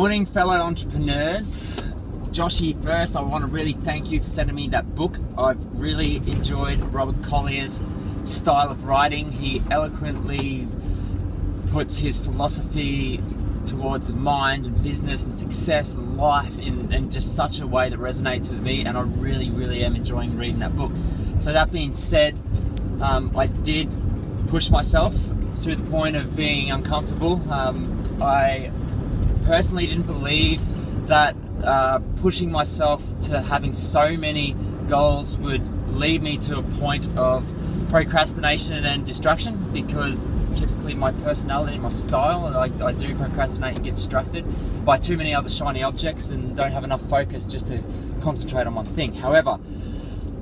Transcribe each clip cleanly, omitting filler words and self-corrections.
Morning, fellow entrepreneurs. Joshy, first, I want to really thank you for sending me that book. I've really enjoyed Robert Colliers' style of writing. He eloquently puts his philosophy towards the mind and business and success and life in just such a way that resonates with me, and I really am enjoying reading that book. So that being said, I did push myself to the point of being uncomfortable. I personally didn't believe that pushing myself to having so many goals would lead me to a point of procrastination and distraction, because it's typically my personality, my style. I do procrastinate and get distracted by too many other shiny objects and don't have enough focus just to concentrate on one thing. However,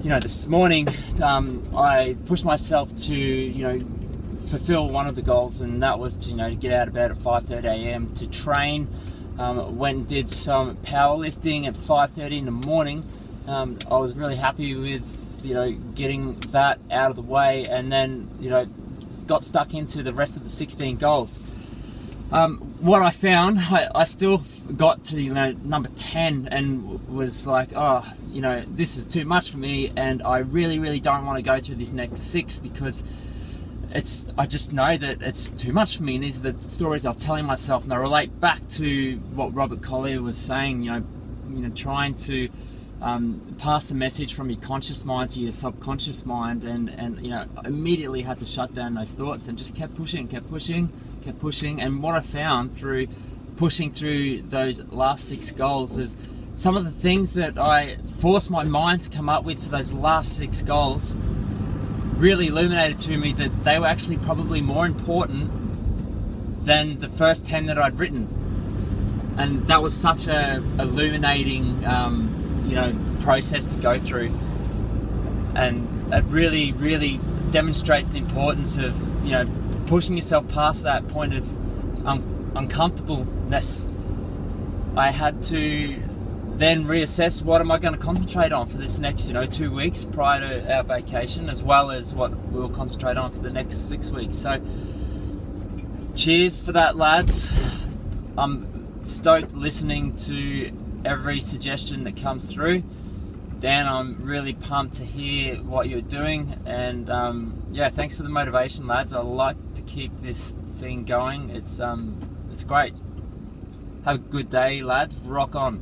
this morning I pushed myself to fulfill one of the goals, and that was to get out of bed at 5:30 a.m. to train. Went and did some powerlifting at 5:30 in the morning. I was really happy with getting that out of the way, and then got stuck into the rest of the 16 goals. What I found, I still got to number 10 and was like, this is too much for me, and I really don't want to go through this next 6 because I just know that it's too much for me, and these are the stories I was telling myself, and they relate back to what Robert Colliers was saying, trying to pass a message from your conscious mind to your subconscious mind, and immediately had to shut down those thoughts and just kept pushing. And what I found through pushing through those last 6 goals is some of the things that I forced my mind to come up with for those last 6 goals really illuminated to me that they were actually probably more important than the first 10 that I'd written. And that was such a illuminating process to go through, and it really demonstrates the importance of pushing yourself past that point of uncomfortableness. I had to then reassess, what am I going to concentrate on for this next 2 weeks prior to our vacation, as well as what we'll concentrate on for the next 6 weeks. So cheers for that, lads. I'm stoked listening to every suggestion that comes through. Dan, I'm really pumped to hear what you're doing, and thanks for the motivation, lads. I like to keep this thing going. It's great. Have a good day, lads. Rock on.